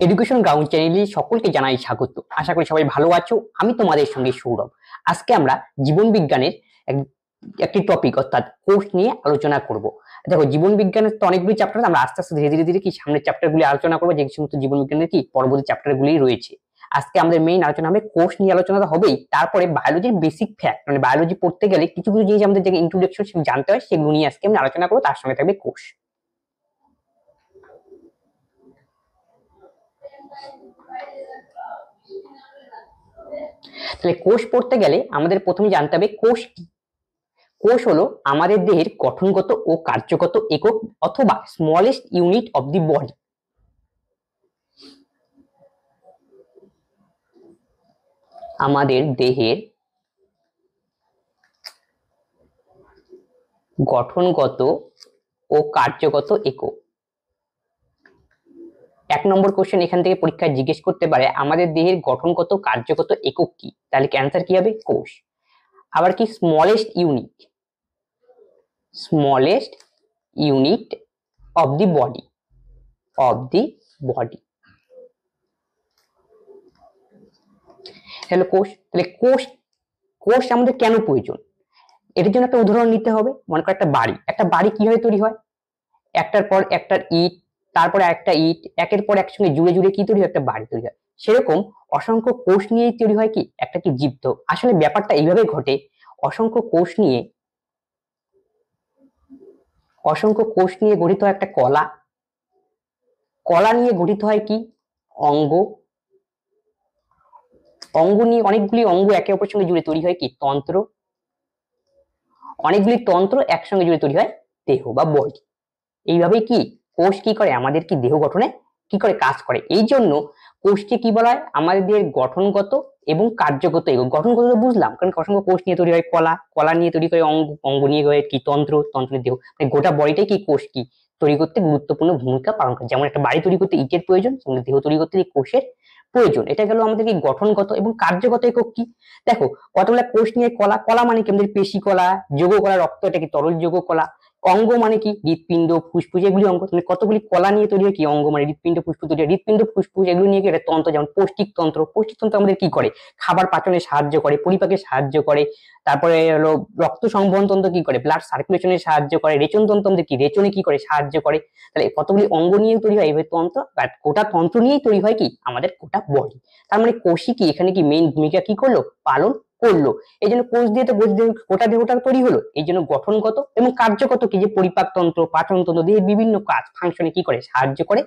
Education ground চ্যানেলে সকলকে জানাই স্বাগত। আশা করি সবাই ভালো আছো। আমি তোমাদের সঙ্গে সৌরভ। আজকে আমরা জীবন বিজ্ঞানের একটি টপিক অর্থাৎ কোষ নিয়ে আলোচনা করব। দেখো, জীবন বিজ্ঞানের তো অনেকগুলি চ্যাপ্টার, আমরা আস্তে আস্তে ধীরে ধীরে কি সামনের চ্যাপ্টারগুলি আলোচনা করবো, যে সমস্ত জীবন বিজ্ঞানের কি পরবর্তী চ্যাপ্টারগুলি রয়েছে। আজকে আমাদের মেইন আলোচনা হবে কোষ নিয়ে, আলোচনা তো হবেই, তারপরে বায়োলজির বেসিক ফ্যাক্ট, মানে বায়োলজি পড়তে গেলে কিছু কিছু জিনিস আমাদের যে ইন্ট্রোডাকশন জানতে হয়, সেগুলো নিয়ে আজকে আমরা আলোচনা করবো। তার সঙ্গে থাকবে কোষ। তাহলে কোষ পড়তে গেলে আমাদের প্রথমে জানতে হবে কোষ কি। কোষ হলো আমাদের দেহের গঠনগত ও কার্যগত একক অথবা smallest unit of the body. আমাদের দেহের গঠনগত ও কার্যগত একক। 1 নম্বর কোশ্চেন এখান থেকে পরীক্ষায় জিজ্ঞেস করতে পারে আমাদের দেহের গঠনগত কার্যগত একক কি, তাহলে অ্যান্সার কি হবে? কোষ। আবার কি smallest unit, smallest unit of the body, of the body হলো কোষ। তাহলে কোষ আমাদের কেন প্রয়োজন, এটার জন্য একটা উদাহরণ নিতে হবে। মনে করো একটা বাড়ি কিভাবে তৈরি হয়, একটার পর একটা ইট, তারপরে একটা ইট, একের পর একসঙ্গে জুড়ে জুড়ে কি তৈরি হয়, একটা বাড়ি তৈরি হয়। সেরকম অসংখ্য কোষ নিয়ে তৈরি হয় কি একটা কি জীবদেহ। আসলে ব্যাপারটা এইভাবে ঘটে, অসংখ্য কোষ নিয়ে গঠিত হয় একটা কলা, কলা নিয়ে গঠিত হয় কি অঙ্গ, অঙ্গ নিয়ে অনেকগুলি অঙ্গ একে অপরের সঙ্গে জুড়ে তৈরি হয় কি তন্ত্র, অনেকগুলি তন্ত্র একসঙ্গে জুড়ে তৈরি হয় দেহ বা বডি। এইভাবেই কি কোষ কি করে, আমাদের কি দেহ গঠনে কি করে কাজ করে। এই জন্য কোষকে কি বলা হয়, আমাদের দেহের গঠনগত এবং কার্যগত একক। গঠনগত বুঝলাম, কারণ অসংখ্য কোষ নিয়ে তৈরি হয় কলা, কলা নিয়ে তৈরি করে অঙ্গ, অঙ্গ নিয়ে হয় কি তন্ত্র, তন্ত্রের দেহ। মানে গোটা বডিটাই কি কোষ কি তৈরি করতে গুরুত্বপূর্ণ ভূমিকা পালন করে। যেমন একটা বাড়ি তৈরি করতে ইটের প্রয়োজন, সেমন দেহ তৈরি করতে কোষের প্রয়োজন। এটা গেল আমাদের কি গঠনগত এবং কার্যগত একক কি। দেখো, কতগুলো কোষ নিয়ে কলা, কলা মানে কি আমাদের পেশি কলা, যোগ কলা, রক্ত, এটা কি তরল যোগ কলা। অঙ্গ মানে কি হৃৎপিণ্ড, ফুসফুস, এগুলি অঙ্গ। তাহলে কতগুলি কলা নিয়ে তৈরি হয় কি অঙ্গ, মানে হৃৎপিণ্ড, ফুসফুস তৈরি হয়। হৃৎপিণ্ড, ফুসফুস এগুলো নিয়ে কি একটা তন্ত্র, যেমন পৌষ্টিক তন্ত্র। পৌষ্টিক তন্ত্র আমাদের কি করে, খাবার পাচনে সাহায্য করে, পরিপাকে সাহায্য করে। তারপরে হলো রক্ত সংবহন তন্ত্র কি করে, ব্লাড সার্কুলেশনে সাহায্য করে। রেচন তন্ত্র আমাদের কি রেচনে কি করে সাহায্য করে। তাহলে কতগুলি অঙ্গ নিয়ে তৈরি হয় এইভাবে তন্ত্র, আর গোটা তন্ত্র নিয়েই তৈরি হয় কি আমাদের গোটা বডি। তার মানে কোষই কি এখানে কি মেইন ভূমিকা কি করলো, পালন করলো। এই জন্য কোষ দিয়ে তো গোটা দেহটা তৈরি হলো। এই জন্য গঠনগত এবং কার্যগত কি, যে পরিপাক তন্ত্র, পাচন তন্ত্র, দেহের বিভিন্ন কাজ ফাংশনে কি করে সাহায্য করে।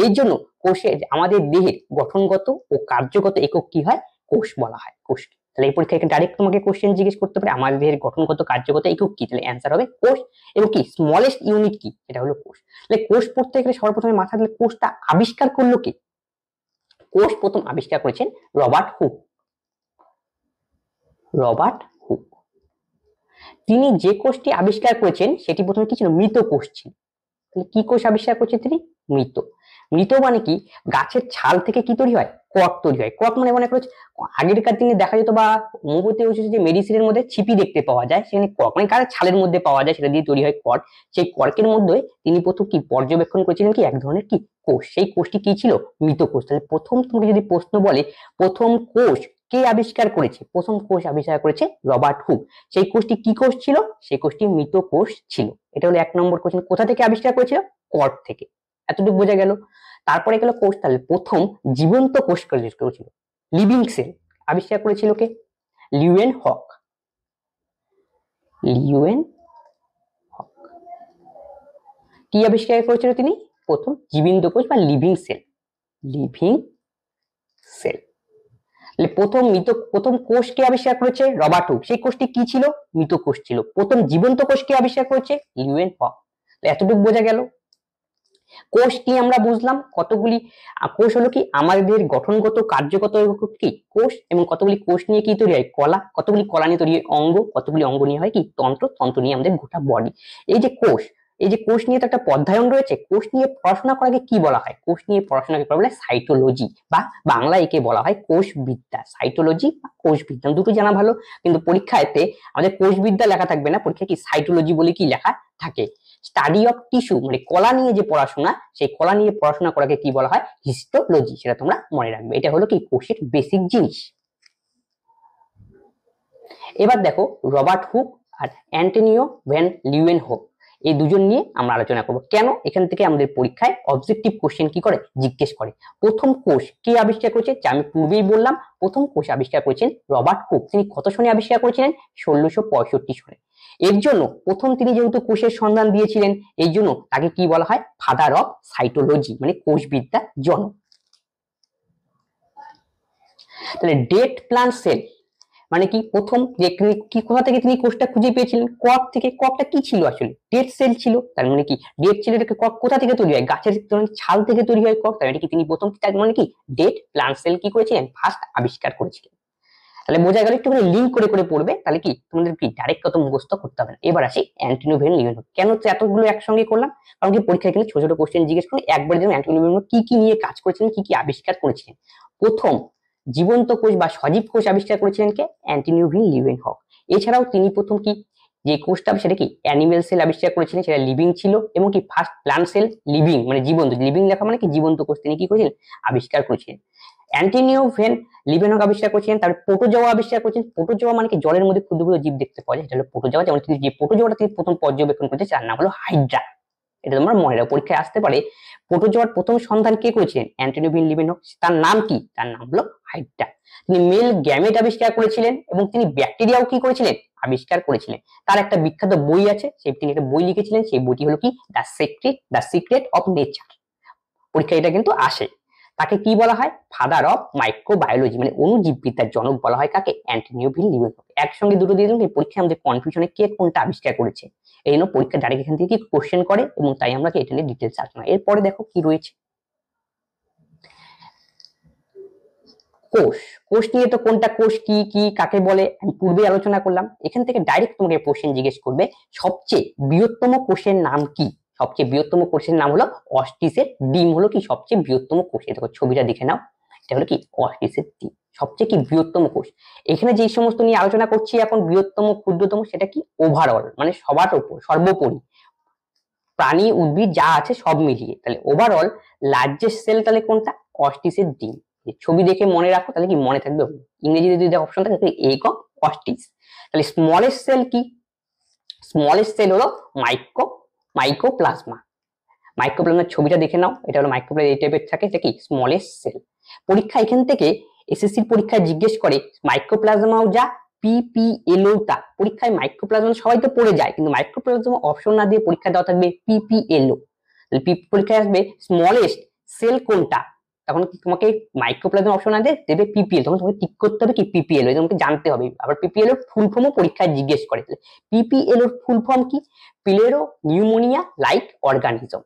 এই জন্য কোষের, আমাদের দেহের গঠনগত ও কার্যগত একক কি হয়, কোষ বলা হয়। কোষ। তাহলে এই পরীক্ষায় ডাইরেক্ট তোমাকে কোশ্চেন জিজ্ঞেস করতে পারে আমাদের দেহের গঠনগত কার্যগত একক কি, তাহলে অ্যান্সার হবে কোষ। এবং কি স্মলেস্ট ইউনিট কি, এটা হলো কোষ। তাহলে কোষ পড়তে গেলে সর্বপ্রথমে মাথায় তাহলে কোষটা আবিষ্কার করলো কি। কোষ প্রথম আবিষ্কার করেছেন রবার্ট হুক। রবার্ট হুক তিনি যে কোষটি আবিষ্কার করেছেন সেটি প্রথমে কি ছিল, মৃত কোষ ছিল। তাহলে কি কোষ আবিষ্কার করেছেন তিনি, মৃত। মৃত মানে কি, গাছের ছাল থেকে কি তৈরি হয়, কক তৈরি হয়। কক মানে মনে করো আগেরকার দিনে দেখা যেত বা হোমিওপ্যাথি হচ্ছে যে মেডিসিনের মধ্যে ছিপি দেখতে পাওয়া যায়, সেখানে কক মানে গাছের ছালের মধ্যে পাওয়া যায়, সেটা দিয়ে তৈরি হয় কর্ক। সেই কর্কের মধ্যে তিনি প্রথম কি পর্যবেক্ষণ করেছিলেন কি এক ধরনের কি কোষ। সেই কোষটি কি ছিল, মৃত কোষ। তাহলে প্রথম তোমাকে যদি প্রশ্ন বলে প্রথম কোষ কে আবিষ্কার করেছে, প্রথম কোষ আবিষ্কার করেছে রবার্ট হুক। সেই কোষটি কি কোষ ছিল, সেই কোষটি মৃত কোষ ছিল। এটা হলো 1 নম্বর কোশ্চেন। কোথা থেকে আবিষ্কার করেছিল, কর্ক থেকে। এতটুকু বোঝা গেল। তারপরে গেল কোষ। তাহলে প্রথম জীবন্ত কোষ করেছিল, লিভিং সেল আবিষ্কার করেছিল কে, লিউয়েন হক। লিউয়েন হক কি আবিষ্কার করেছিল তিনি, প্রথম জীবন্ত কোষ বা লিভিং সেল, লিভিং সেল। প্রথম কোষকে আবিষ্কার করেছে রবার্ট হুক। সেই কোষটি কি ছিল, মৃত কোষ ছিল। প্রথম জীবন্ত কোষকে আবিষ্কার করেছে লিউয়েন হক। এতটুকু বোঝা গেল। কোষ কি আমরা বুঝলাম, কতগুলি কোষ হলো কি আমাদের গঠনগত কার্যগত কি কোষ, এবং কতগুলি কোষ নিয়ে কি তৈরি হয় কলা, কতগুলি কলা নিয়ে তৈরি হয় অঙ্গ, কতগুলি অঙ্গ নিয়ে হয় কি তন্ত্র, তন্ত্র নিয়ে আমাদের গোটা বডি। এই যে কোষ, এই যে কোষ নিয়ে তো একটা অধ্যায়ন রয়েছে। কোষ নিয়ে পড়াশোনা করাকে কি বলা হয়, কোষ নিয়ে পড়াশোনাকে বলা হয় সাইটোলজি, বা বাংলা একে বলা হয় কোষ বিদ্যা। সাইটোলজি বা কোষ বিজ্ঞান দুটো জানা ভালো, কিন্তু পরীক্ষাতে আমাদের কোষ বিদ্যা লেখা থাকবে না, পরীক্ষায় কি সাইটোলজি বলে কি লেখা থাকে। স্টাডি অফ টিস্যু মানে কলা নিয়ে যে পড়াশোনা, সেই কলা নিয়ে পড়াশোনা করাকে কি বলা হয়? হিস্টোলজি। সেটা তোমরা মনে রাখবে, এটা হলো কি কোষের বেসিক জিনিস। এবার দেখো রবার্ট হুক আর অ্যান্টনিও ভ্যান লিউয়েনহোফ, এই দুজন নিয়ে আমরা আলোচনা করব। কেন? এখান থেকে আমাদের পরীক্ষায় অবজেক্টিভ কোশ্চেন কি করে? জিজ্ঞেস করে। প্রথম কোষ কে আবিষ্কার করেছে? যা আমি পূর্বেই বললাম, প্রথম কোষ আবিষ্কার করেছেন রবার্ট হুক। তিনি কত সনে আবিষ্কার করেছিলেন? 1665 সনে। এর জন্য প্রথম তিনি যেহেতু কোষের সন্ধান দিয়েছিলেন, এই জন্য তাকে কি বলা হয়? ফাদার অফ সাইটোলজি মানে কোষবিদ্যার জনক। তাহলে ডেট প্লান্ট সেল মানে কি? প্রথম যে কি কোথা থেকে তিনি কোষটা খুঁজে পেয়েছিলেন? কক থেকে। ককটা কি ছিল আসলে? ডেড সেল ছিল। তার মানে কি ডেড সেলটাকে কক কোথা থেকে তৈরি হয়? গাছের ছাল থেকে তৈরি হয় কক। তার মানে কি তিনি প্রথম, তার মানে কি ডেড প্লান্ট সেল কি করেছিলেন? ফার্স্ট আবিষ্কার করেছিলেন। তাহলে বোঝা গেল, একটু লিঙ্ক করে করে পড়বে, তাহলে কি তোমাদের কি ডাইরেক্ট কত মুখস্থ করতে হবে না। এবার আসি অ্যান্টনিও ভ্যান লিউয়েনহোফ। কেন এতগুলো একসঙ্গে করলাম? কারণ কি পরীক্ষায় কিন্তু ছোট ছোট কোশ্চেন জিজ্ঞেস করে, একবার যেন অ্যান্টনিও ভ্যান কি কি নিয়ে কাজ করেছিলেন, কি কি আবিষ্কার করেছিলেন। প্রথম জীবন্ত কোষ বা সজীব কোষ আবিষ্কার করেছিলেন কে? Antonio van লিউয়েনহোফ। এছাড়াও তিনি প্রথম কি যে কোষটা সেটা কি অ্যানিমেল সেল আবিষ্কার করেছিলেন, সেটা লিভিং ছিল। এবং কি ফার্স্ট প্লান্ট সেল লিভিং মানে জীবন্ত, লিভিং লেখা মানে কি জীবন্ত কোষ, তিনি কি করেছিলেন? আবিষ্কার করেছিলেন। অ্যান্টনিও ভ্যান লিউয়েনহোফ আবিষ্কার করেছিলেন। তারপরে প্রোটোজোয়া আবিষ্কার করেছেন। প্রোটোজোয়া মানে কি জলের মধ্যে ক্ষুদ্র ক্ষুদ্র জীব দেখতে পাওয়া যায়, এটা হলো প্রোটোজোয়া। যেমন তিনি যে প্রোটোজোয়াটা তিনি প্রথম পর্যবেক্ষণ করেছেন, তার নাম হলো হাইড্রা। এটা তোমরা মনে রাখো, পরীক্ষায় আসতে পারে। প্রোটোজোয়ার প্রথম সন্ধান কে করেছিলেন? Antonio van Leeuwenhoek. তার নাম কি? তার নাম হলো হাইড্রা। তিনি মেল গ্যামেট আবিষ্কার করেছিলেন এবং তিনি ব্যাকটেরিয়াও কি করেছিলেন? আবিষ্কার করেছিলেন। তার একটা বিখ্যাত বই আছে, সেই তিনি একটা বই লিখেছিলেন, সেই বইটি হলো কি দ্য সিক্রেট অফ নেচার। পরীক্ষা এটা কিন্তু আসে। তাকে কি বলা হয়? ফাদার অফ মাইক্রোবায়োলজি মানে অণুজীববিদ্যার জনক বলা হয় কাকে? Antonio van Leeuwenhoek. একসঙ্গে দুটো দিয়ে দিন, পরীক্ষায় আমাদের কনফিউশনে কে কোনটা আবিষ্কার করেছে। এই জন্য পরীক্ষা ডাইরেক্ট এখান থেকে কোশ্চেন করে, এবং তাই আমরা এটা নিয়ে ডিটেলস আলোচনা। এরপরে দেখো কি রয়েছে। কোষ। কোষ নিয়ে তো কোনটা কোষ কি কি কাকে বলে আমি পূর্বে আলোচনা করলাম। এখান থেকে ডাইরেক্ট তোমাকে কোশ্চেন জিজ্ঞেস করবে, সবচেয়ে বৃহত্তম কোষের নাম কি? সবচেয়ে বৃহত্তম কোষের নাম হলো অস্টিসের ডিম। হলো কি সবচেয়ে বৃহত্তম কোষ। দেখো ছবিটা দেখে নাও, এটা হলো কি অস্টিসের ডিম, সবচেয়ে কি বৃহত্তম কোষ। এখানে যে সমস্ত নিয়ে আলোচনা করছি এখন, বৃহত্তম ক্ষুদ্রতম, সেটা কি ওভারঅল মানে সবার উপর সর্বোপরি প্রাণী উদ্ভিদ যা আছে সব মিলিয়ে। তাহলে ওভারঅল লার্জেস্ট সেল তাহলে কোনটা? অস্টিসের ডিম। ছবি দেখে মনে রাখো, তাহলে কি মনে থাকবে। ইংরেজিতে যদি অপশন থাকে এগ অফ অস্টিস। তাহলে স্মলেস্ট সেল কি? স্মলেস্ট সেল হলো মাইক্রোপ্লাজমা। মাইক্রোপ্লাজমার ছবিটা দেখে নাও, এটা হলো মাইক্রোপ্লাজমা, এই টাইপের থাকে, এটা কি স্মলেস্ট সেল। পরীক্ষা এখান থেকে এসএসসির পরীক্ষায় জিজ্ঞেস করে মাইক্রোপ্লাজমাও যা পিপিএলও তা। পরীক্ষায় মাইক্রোপ্লাজমা সবাই তো পড়ে যায়, কিন্তু মাইক্রোপ্লাজমা অপশন না দিয়ে পরীক্ষা দেওয়া থাকবে পিপিএলও। পরীক্ষায় আসবে স্মলেস্ট সেল কোনটা, তখন তোমাকে মাইক্রোপ্লাজমা অপশন না দিয়ে দেবে পিপিএল, তখন তোমাকে টিক করতে হবে কি পিপিএল, তোমাকে জানতে হবে। আবার পিপিএল এর ফুল ফর্মও পরীক্ষায় জিজ্ঞেস করে। পিপিএল এর ফুল ফর্ম কি? পিলেরো নিউমোনিয়া লাইক অর্গানিজম।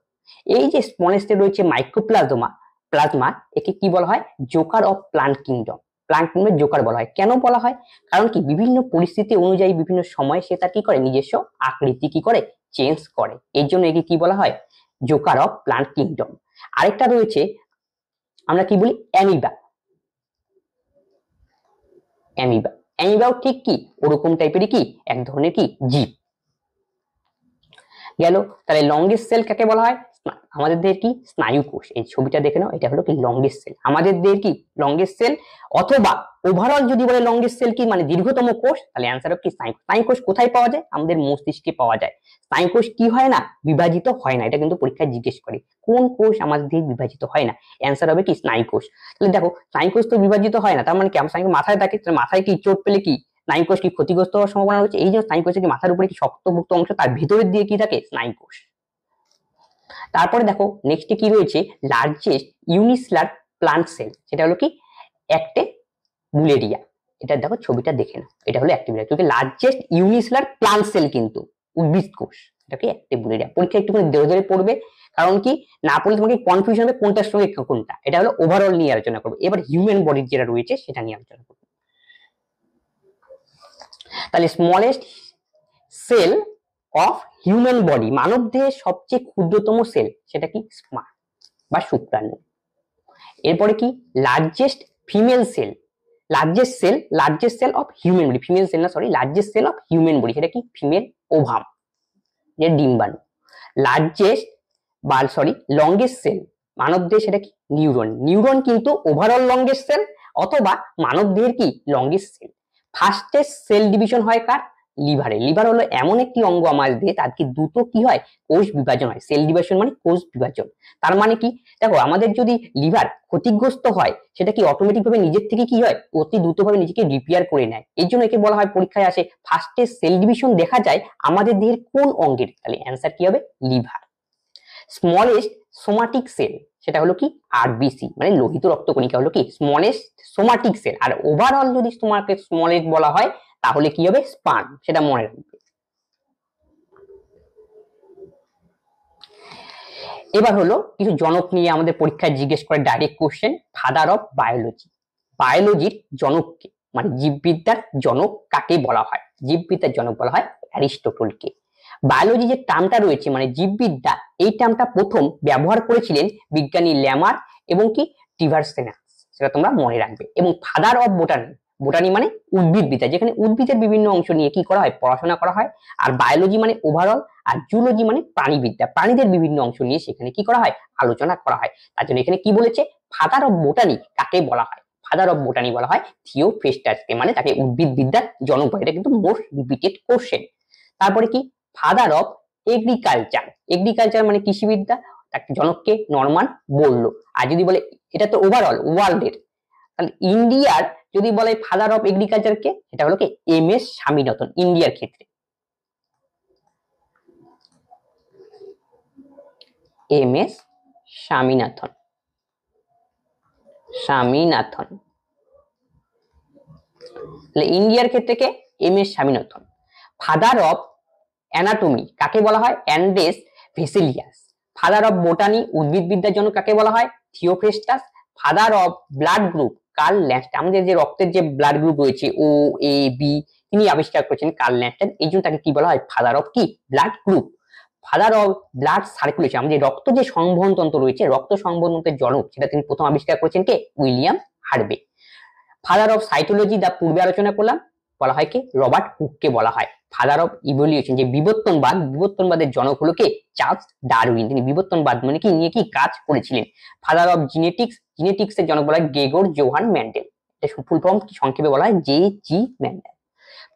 এই যে স্মলেস্টে রয়েছে মাইক্রোপ্লাজমা প্লাজমা, একে কি বলা হয়? Joker of plant kingdom. Plant কিংডমের জোকার বলা হয়। কেন বলা হয়? কারণ কি বিভিন্ন পরিস্থিতি অনুযায়ী বিভিন্ন সময় সে তার কি করে নিজস্ব আকৃতি কি করে চেঞ্জ করে, এর জন্য একে কি বলা হয়? Joker of plant kingdom. আরেকটা রয়েছে আমরা কি বলি? অ্যামিবা। অ্যামিবা, অ্যামিবাও ঠিক কি ওরকম টাইপেরই কি এক ধরনের কি জীব। গেল। তাহলে লংগেস্ট সেল কাকে বলা হয়? আমাদের দেহের কি স্নায়ু কোষ। এই ছবিটা দেখে নাও, এটা হলো কি লংগেস্ট সেল। আমাদের দেহের কি লংগেস্ট সেল, অথবা ওভারঅল যদি বলে লংগেস্ট সেল কি মানে দীর্ঘতম কোষ, তাহলে অ্যান্সার হবে কি স্নায়ু। স্নায়ু কোষ কোথায় পাওয়া যায়? আমাদের মস্তিষ্কে পাওয়া যায়। স্নায়ু কোষ কি হয় না? বিভাজিত হয় না। এটা কিন্তু পরীক্ষায় জিজ্ঞেস করে কোন কোষ আমাদের দেহে বিভাজিত হয় না, অ্যান্সার হবে কি স্নায়ু কোষ। তাহলে দেখো স্নায়ু কোষ তো বিভাজিত হয় না, তার মানে কি আমার স্নায়ু মাথায় থাকে, তাহলে মাথায় কি চোট পেলে কি স্নায়ু কোষ কি ক্ষতিগ্রস্ত হওয়ার সম্ভাবনা রয়েছে। এই যে স্নায়ু কোষের কি মাথার উপরে কি শক্তপোক্ত অংশ, তার ভেতরের দিয়ে কি থাকে? স্নায়ু কোষ। তারপরে দেখো নেক্সটে কি রয়েছে? লার্জেস্ট ইউনিসেলার প্লান্ট সেল, সেটা হলো কি অ্যাক্টে বুলেরিয়া। এটা দেখো ছবিটা দেখে নাও, এটা হলো অ্যাক্টে বুলেরিয়া। লার্জেস্ট ইউনিসেলার প্লান্ট সেল কিন্তু উদ্ভিদ কোষ, এটাকে অ্যাক্টে বুলেরিয়া। পরীক্ষা একটুখানি ধরে ধরে পড়বে, কারণ কি না পড়লে তোমাকে কনফিউশন হবে কোনটার সঙ্গে কোনটা। এটা হলো ওভারঅল নিয়ে আলোচনা করবো। এবার হিউম্যান বডির যেটা রয়েছে সেটা নিয়ে আলোচনা করবো। তাহলে smallest cell of human body, মানব দেহের সবচেয়ে ক্ষুদ্রতম সেল, সেটা কি স্পার্ম বা শুক্রাণু। এরপরে কি largest female cell, largest cell of human body, female cell না sorry, largest cell of human body, সেটা কি ফিমেল ওভাম, যে ডিম্বাণু। লার্জেস্ট বা লংগেস্ট সেল মানব দেহে সেটা কি নিউরন। নিউরন কিন্তু ওভারঅল লংগেস্ট সেল অথবা মানব দেহের কি longest cell. Fastest cell division হয় কার? লিভারে। লিভার হলো এমন একটি অঙ্গ আমাদের দেহে তার কি দ্রুত কি হয় কোষ বিভাজন হয়। সেল ডিভিশন মানে কোষ বিভাজন। তার মানে কি দেখো আমাদের যদি লিভার ক্ষতিগ্রস্ত হয় সেটা কি অটোমেটিক ভাবে নিজের থেকে কি হয় অতি দ্রুতভাবে নিজেকে রিপেয়ার করে নেয়। এই জন্য একে বলা হয় পরীক্ষায় আসে ফাস্টেস্ট সেল ডিভিশন দেখা যায় আমাদের দেহের কোন অঙ্গের? তাহলে অ্যান্সার কি হবে? লিভার। স্মলেস্ট সোমাটিক সেল সেটা হলো কি আরবিসি মানে লোহিত রক্তকণিকা হলো কি স্মলেস্ট সোমাটিক সেল। আর ওভারঅল যদি তোমাকে স্মলেস্ট বলা হয় তাহলে কি হবে? স্পার্ম। সেটা মনে রাখবে। এবার হলো কিছু জনক নিয়ে আমাদের পরীক্ষায় জিজ্ঞেস করে direct question. Father of biology, বায়োলজির জনককে মানে জীববিদ্যার জনক কাকে বলা হয়? জীববিদ্যার জনক বলা হয় অ্যারিস্টটলকে। বায়োলজি যে টার্মটা রয়েছে মানে জীববিদ্যা, এই টার্মটা প্রথম ব্যবহার করেছিলেন বিজ্ঞানী ল্যামার এবং কি টিভারসেনাস, সেটা তোমরা মনে রাখবে। এবং ফাদার অফ বোটানি, বোটানি মানে উদ্ভিদবিদ্যা, যেখানে উদ্ভিদের বিভিন্ন অংশ নিয়ে কি করা হয় পড়াশোনা করা হয়। আর বায়োলজি মানে ওভারঅল, আর জুলজি মানে প্রাণীবিদ্যা, প্রাণীদের বিভিন্ন অংশ নিয়ে সেখানে কি করা হয় আলোচনা করা হয়। তার জন্য এখানে কি বলেছে ফাদার অফ বোটানি কাকে বলা হয়? ফাদার অফ বোটানি বলা হয় থিওফ্রেস্টাসকে, মানে তাকে উদ্ভিদবিদ্যার জনক বলে। এটা কিন্তু মোস্ট রিপিটেড কোশ্চেন। তারপরে কি ফাদার অফ এগ্রিকালচার, এগ্রিকালচার মানে কৃষিবিদ্যা, তাকে জনককে নরমান বললো। আর যদি বলে এটা তো ওভারঅল ওয়ার্ল্ডের, তাহলে ইন্ডিয়ার যদি বলে ফাদার অফ এগ্রিকালচার কে, এটা হলো কি এম.এস. স্বামীনাথন ইন্ডিয়ার ক্ষেত্রে। এম.এস. স্বামীনাথন, স্বামীনাথন ইন্ডিয়ার ক্ষেত্রে কে? MS. Swaminathan. Father of anatomy কাকে বলা হয়? Andreas Vesalius. Father of botany উদ্ভিদবিদ্যার জন্য কাকে বলা হয়? Theophrastus. Father of blood group Karl Landsteiner, আমাদের যে রক্তের যে ব্লাড গ্রুপ রয়েছে ও এ বি, তিনি আবিষ্কার করেছেন কার্ল ল্যান্সটাইন। এই জন্য তাকে কি বলা হয়? ফাদার অফ কি blood group. Father of blood circulation, আমাদের রক্ত যে সংবহন তন্ত্র রয়েছে, রক্ত সংবহন তন্ত্রের জনক, সেটা তিনি প্রথম আবিষ্কার করেছেন কে? William Harvey. Father of cytology যা পূর্বে আলোচনা করলাম বলা হয় কি রবার্ট হুককে বলা হয়। ফাদার অফ ইভলিউশন যে বিবর্তনবাদ, বিবর্তনবাদের জনক হলো কে? চার্লস ডারউইন, তিনি বিবর্তনবাদ মানে কি নিয়ে কি কাজ করেছিলেন। ফাদার অফ জিনেটিক্স, জিনেটিক্স এর জনক বলা হয় গ্রেগর জোহান মেন্ডেল, এটা ফুল ফর্ম সংক্ষেপে বলা হয় J G. Mendel.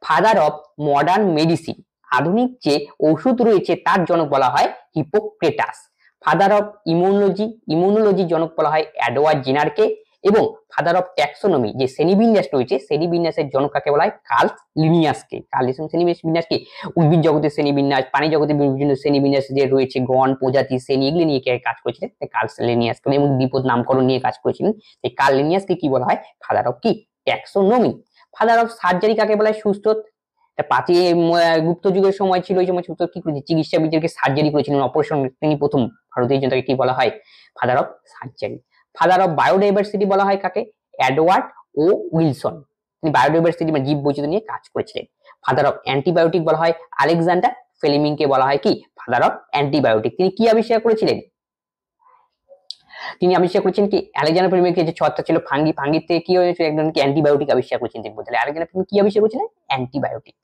Father of modern medicine, আধুনিক যে ওষুধ রয়েছে তার জনক বলা হয় হিপোক্রেটাস। ফাদার অফ ইমিউনোলজি, ইমিউনোলজির জনক বলা হয় এডওয়ার্ড জেনারকে। এবং ফাদার অফ ট্যাক্সোনমি যে শ্রেণীবিন্যাস রয়েছে, শ্রেণীবিন্যাসের জনক কাকে বলা হয়? কার্ল লিনিয়াসকে। কার্ল শ্রেণীবিন্যাস কি উদ্ভিদ জগতের শ্রেণীবিন্যাস, প্রাণী জগতের বিভিন্ন শ্রেণীবিন্যাস যে রয়েছে গণ প্রজাতি শ্রেণী, এগুলি নিয়ে কাজ করেছিলেন কার্ল লিনিয়াসকে। এবং দ্বিপদ নামকরণ নিয়ে কাজ করেছিলেন। এই কার্ল লিনিয়াসকে কি বলা হয়? ফাদার অফ কি ট্যাক্সোনমি। ফাদার অফ সার্জারি কাকে বলা হয়? সুস্থ, প্রাচীন গুপ্ত যুগের সময় ছিল, ওই সময় কি করেছে চিকিৎসাবিদদেরকে সার্জারি করেছিলেন, অপারেশন তিনি প্রথম ভারতীয় জন্য তাকে কি বলা হয়? Father of surgery. Father of biodiversity বলা হয় কাকে? এডওয়ার্ড ও উইলসন, তিনি বায়োডাইভার্সিটি মানে জীব বৈচিত্র্য নিয়ে কাজ করেছিলেন। ফাদার অফ অ্যান্টিবায়োটিক বলা হয় আলেকজান্ডার ফ্লেমিং কে বলা হয় কি ফাদার অফ অ্যান্টিবায়োটিক। তিনি কি আবিষ্কার করেছিলেন? তিনি আবিষ্কার করেছেন কি আলেকজান্ডার ফ্লেমিং যে ছত্রাক ছিল ফাঙ্গি, ফাঙ্গির থেকে কি হয়েছে একজন কি অ্যান্টিবায়োটিক আবিষ্কার করেছেন দেখবো। তাহলে আলেকজান্ডার ফ্লেমিং কি আবিষ্কার করেছিলেন? Antibiotic.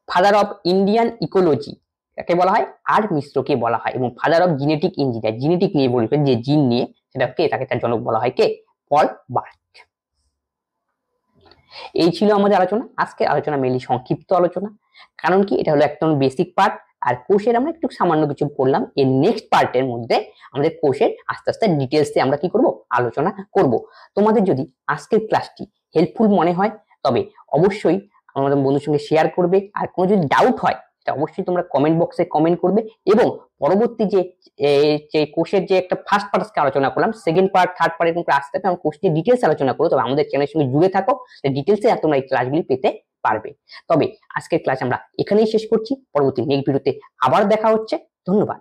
Father of Indian ecology কাকে বলা হয়? আর মিশ্রকে বলা হয়। এবং father of genetic engineer, genetic নিয়ে বলবে যে জিন নিয়ে, সেটা কে? তাকে তার জনক বলা হয় কে? পল বার্ক। এই ছিল আমাদের আলোচনা। আজকের আলোচনা মেনলি সংক্ষিপ্ত আলোচনা, কারণ কি এটা হলো একদম বেসিক পার্ট। আর কোর্সের আমরা একটু সামান্য কিছু পড়লাম। এর নেক্সট পার্টের মধ্যে আমাদের কোর্সের আস্তে আস্তে ডিটেলসে আমরা কি করব আলোচনা করব। তোমাদের যদি আজকের ক্লাসটি হেল্পফুল মনে হয় তবে অবশ্যই আমাদের বন্ধুর সঙ্গে শেয়ার করবে। আর কোনো যদি ডাউট হয় তা অবশ্যই তোমরা কমেন্ট বক্সে কমেন্ট করবে। এবং পরবর্তী যে কোর্সের যে একটা ফার্স্ট পার্ট আজকে আলোচনা করলাম, সেকেন্ড পার্ট, থার্ড পার্ট এরকম আস্তে আস্তে আমরা কোর্সটি ডিটেলস আলোচনা করবো। তবে আমাদের চ্যানেলের সঙ্গে জুড়ে থাকো, ডিটেলসে তোমরা এই ক্লাসগুলি পেতে পারবে। তবে আজকের ক্লাস আমরা এখানেই শেষ করছি। পরবর্তী নেক্সট ভিডিওতে আবার দেখা হচ্ছে। ধন্যবাদ।